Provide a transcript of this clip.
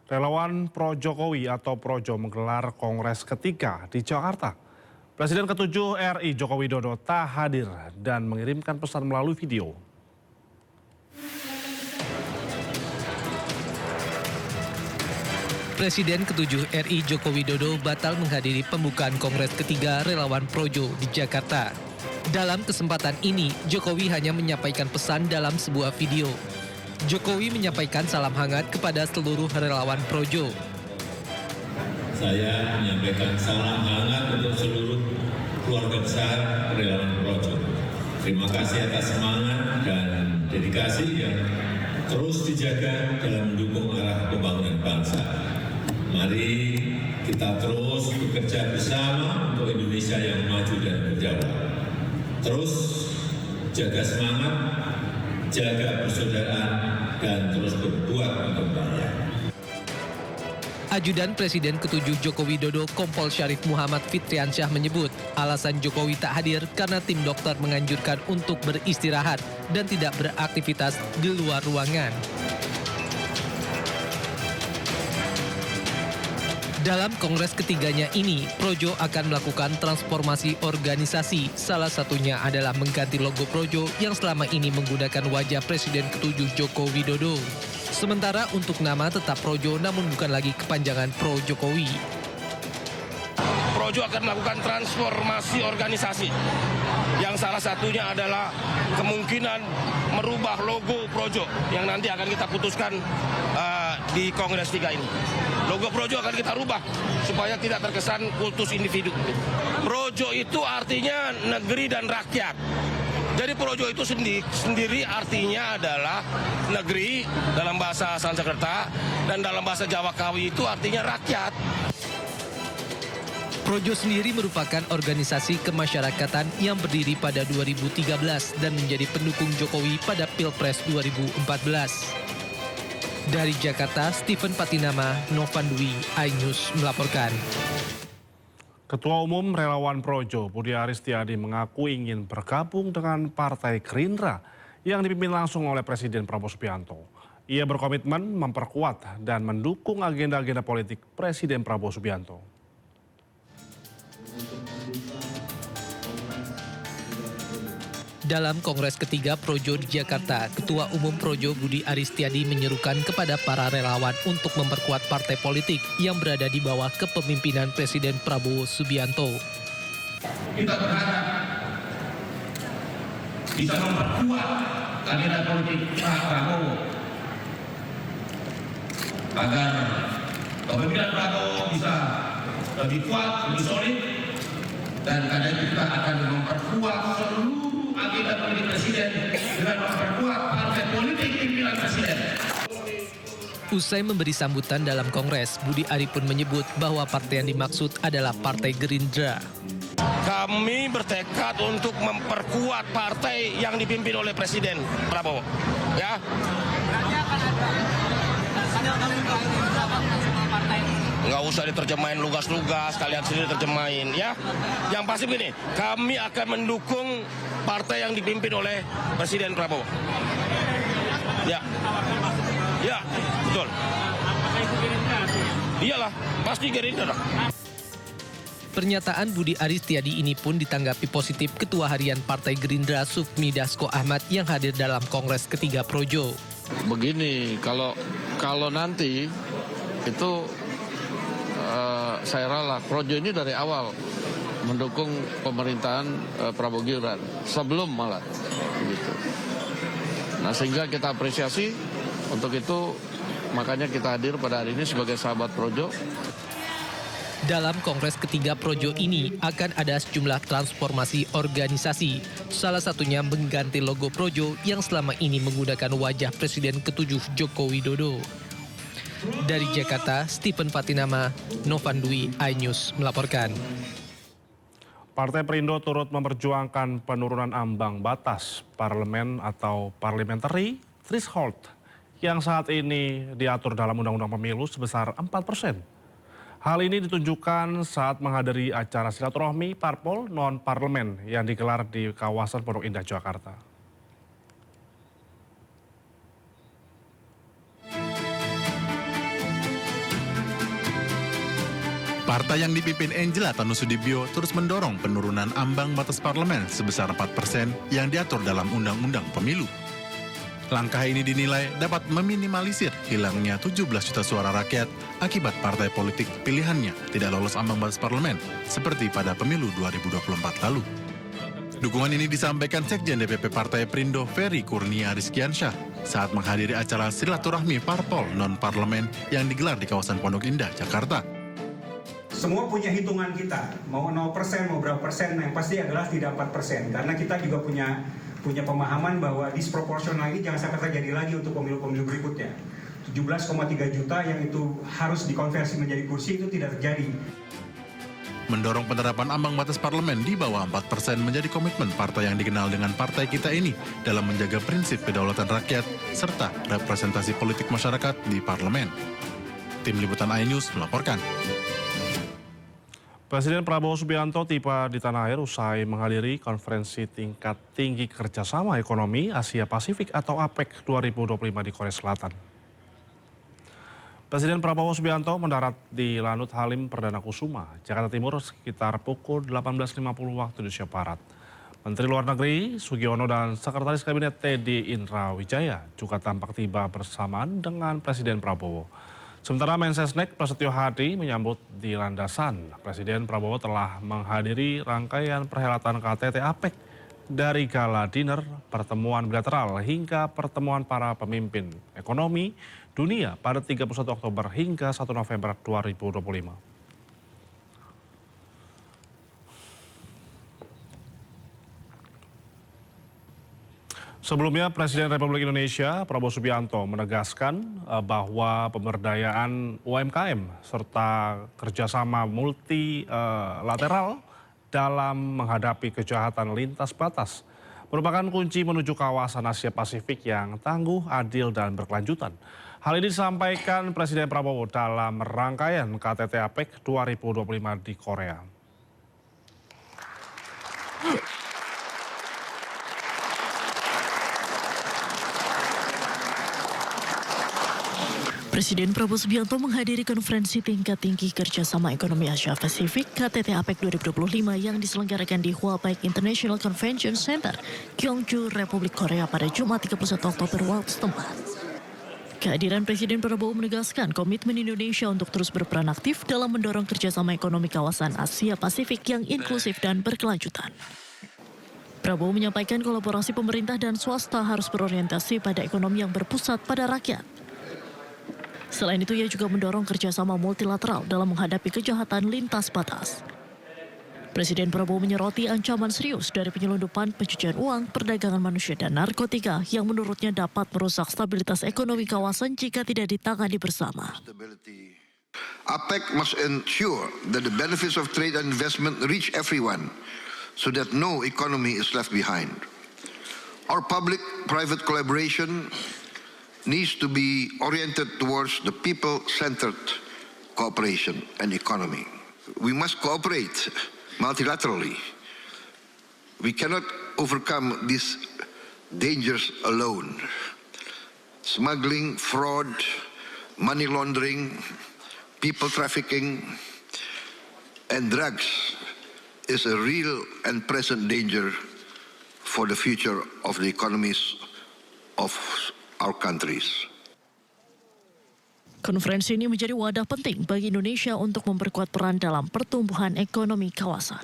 Relawan Pro Jokowi atau Projo menggelar Kongres ketiga di Jakarta. Presiden ke-7 RI Joko Widodo tak hadir dan mengirimkan pesan melalui video. Presiden ke-7 RI Joko Widodo batal menghadiri pembukaan Kongres ketiga Relawan Projo di Jakarta. Dalam kesempatan ini, Jokowi hanya menyampaikan pesan dalam sebuah video. Jokowi menyampaikan salam hangat kepada seluruh relawan Projo. Saya menyampaikan salam hangat untuk seluruh keluarga besar relawan Projo. Terima kasih atas semangat dan dedikasi yang terus dijaga dalam mendukung arah pembangunan bangsa. Mari kita terus bekerja bersama untuk Indonesia yang maju dan berjaya. Terus jaga semangat, jaga persaudaraan, dan terus berbuat untuk rakyat. Ajudan Presiden ke-7 Joko Widodo Kompol Syarif Muhammad Fitriansyah menyebut alasan Jokowi tak hadir karena tim dokter menganjurkan untuk beristirahat dan tidak beraktivitas di luar ruangan. Dalam kongres ketiganya ini, Projo akan melakukan transformasi organisasi. Salah satunya adalah mengganti logo Projo yang selama ini menggunakan wajah Presiden ke-7 Joko Widodo. Sementara untuk nama tetap Projo namun bukan lagi kepanjangan Pro Jokowi. Projo akan melakukan transformasi organisasi yang salah satunya adalah kemungkinan merubah logo Projo yang nanti akan kita putuskan di Kongres 3 ini. Logo Projo akan kita rubah supaya tidak terkesan kultus individu. Projo itu artinya negeri dan rakyat. Jadi Projo itu sendiri artinya adalah negeri dalam bahasa Sanskerta dan dalam bahasa Jawa Kawi itu artinya rakyat. Projo sendiri merupakan organisasi kemasyarakatan yang berdiri pada 2013 dan menjadi pendukung Jokowi pada Pilpres 2014. Dari Jakarta, Stephen Patinama, Novan Dwi, iNews melaporkan. Ketua Umum Relawan Projo Budi Aristiadi mengaku ingin bergabung dengan Partai Gerindra yang dipimpin langsung oleh Presiden Prabowo Subianto. Ia berkomitmen memperkuat dan mendukung agenda-agenda politik Presiden Prabowo Subianto. Dalam Kongres ketiga Projo di Jakarta, Ketua Umum Projo Budi Aristiadi menyerukan kepada para relawan untuk memperkuat partai politik yang berada di bawah kepemimpinan Presiden Prabowo Subianto. Kita berharap bisa memperkuat agenda politik Pak Prabowo agar kepemimpinan Prabowo bisa lebih kuat, lebih solid, dan karena itu kita akan memperkuat seluruh agenda politik Presiden dengan memperkuat partai politik pimpinan Presiden. Usai memberi sambutan dalam Kongres, Budi Ari pun menyebut bahwa partai yang dimaksud adalah Partai Gerindra. Kami bertekad untuk memperkuat partai yang dipimpin oleh Presiden Prabowo. Ya. Nggak usah diterjemahin lugas-lugas, kalian sendiri terjemahin ya. Yang pasti begini, kami akan mendukung partai yang dipimpin oleh Presiden Prabowo. Ya, ya, betul. Iyalah, pasti Gerindra. Pernyataan Budi Aristiadi ini pun ditanggapi positif Ketua Harian Partai Gerindra Sufmi Dasko Ahmad yang hadir dalam Kongres ketiga Projo. Begini, kalau nanti itu saya rela Projo ini dari awal mendukung pemerintahan Prabowo Gibran sebelum malah gitu. Nah sehingga kita apresiasi untuk itu, makanya kita hadir pada hari ini sebagai sahabat Projo. Dalam Kongres ketiga Projo ini akan ada sejumlah transformasi organisasi. Salah satunya mengganti logo Projo yang selama ini menggunakan wajah Presiden ke-7 Joko Widodo. Dari Jakarta, Stephen Patinama, Novan Dwi, iNews melaporkan. Partai Perindo turut memperjuangkan penurunan ambang batas parlemen atau parliamentary threshold yang saat ini diatur dalam Undang-Undang Pemilu sebesar 4%. Hal ini ditunjukkan saat menghadiri acara silaturahmi parpol non-parlemen yang digelar di kawasan Pondok Indah, Jakarta. Partai yang dipimpin Angela Tanusudibio terus mendorong penurunan ambang batas parlemen sebesar 4% yang diatur dalam Undang-Undang Pemilu. Langkah ini dinilai dapat meminimalisir hilangnya 17 juta suara rakyat akibat partai politik pilihannya tidak lolos ambang batas parlemen seperti pada pemilu 2024 lalu. Dukungan ini disampaikan Sekjen DPP Partai Perindo Ferry Kurnia Rizkiansyah saat menghadiri acara silaturahmi parpol non-parlemen yang digelar di kawasan Pondok Indah, Jakarta. Semua punya hitungan kita, mau 0%, mau berapa persen, yang pasti adalah tidak 4%. Karena kita juga punya pemahaman bahwa disproporsional ini jangan sampai terjadi lagi untuk pemilu-pemilu berikutnya. 17,3 juta yang itu harus dikonversi menjadi kursi itu tidak terjadi. Mendorong penerapan ambang batas parlemen di bawah 4% menjadi komitmen partai yang dikenal dengan Partai Kita Ini dalam menjaga prinsip kedaulatan rakyat serta representasi politik masyarakat di parlemen. Tim Liputan iNews melaporkan. Presiden Prabowo Subianto tiba di tanah air usai menghadiri konferensi tingkat tinggi kerjasama ekonomi Asia Pasifik atau APEC 2025 di Korea Selatan. Presiden Prabowo Subianto mendarat di Lanut Halim Perdana Kusuma, Jakarta Timur sekitar pukul 18.50 waktu Indonesia Barat. Menteri Luar Negeri Sugiono dan Sekretaris Kabinet Teddy Indra Wijaya juga tampak tiba bersamaan dengan Presiden Prabowo. Sementara Mensesnek Prasetyo Hadi menyambut di landasan. Presiden Prabowo telah menghadiri rangkaian perhelatan KTT APEC dari gala dinner, pertemuan bilateral hingga pertemuan para pemimpin ekonomi dunia pada 31 Oktober hingga 1 November 2025. Sebelumnya, Presiden Republik Indonesia Prabowo Subianto menegaskan bahwa pemberdayaan UMKM serta kerjasama multilateral dalam menghadapi kejahatan lintas batas merupakan kunci menuju kawasan Asia Pasifik yang tangguh, adil, dan berkelanjutan. Hal ini disampaikan Presiden Prabowo dalam rangkaian KTT APEC 2025 di Korea. Presiden Prabowo Subianto menghadiri konferensi tingkat tinggi kerjasama ekonomi Asia Pasifik KTT APEC 2025 yang diselenggarakan di Hwalbaek International Convention Center, Gyeongju, Republik Korea pada Jumat 31 Oktober waktu setempat. Kehadiran Presiden Prabowo menegaskan komitmen Indonesia untuk terus berperan aktif dalam mendorong kerjasama ekonomi kawasan Asia Pasifik yang inklusif dan berkelanjutan. Prabowo menyampaikan kolaborasi pemerintah dan swasta harus berorientasi pada ekonomi yang berpusat pada rakyat. Selain itu, ia juga mendorong kerjasama multilateral dalam menghadapi kejahatan lintas batas. Presiden Prabowo menyoroti ancaman serius dari penyelundupan, pencucian uang, perdagangan manusia, dan narkotika yang menurutnya dapat merusak stabilitas ekonomi kawasan jika tidak ditangani bersama. APEC must ensure that the benefits of trade and investment reach everyone so that no economy is left behind. Our public-private collaboration needs to be oriented towards the people-centered cooperation and economy. We must cooperate multilaterally. We cannot overcome these dangers alone. Smuggling, fraud, money laundering, people trafficking, and drugs is a real and present danger for the future of the economies of our countries. Konferensi ini menjadi wadah penting bagi Indonesia untuk memperkuat peran dalam pertumbuhan ekonomi kawasan.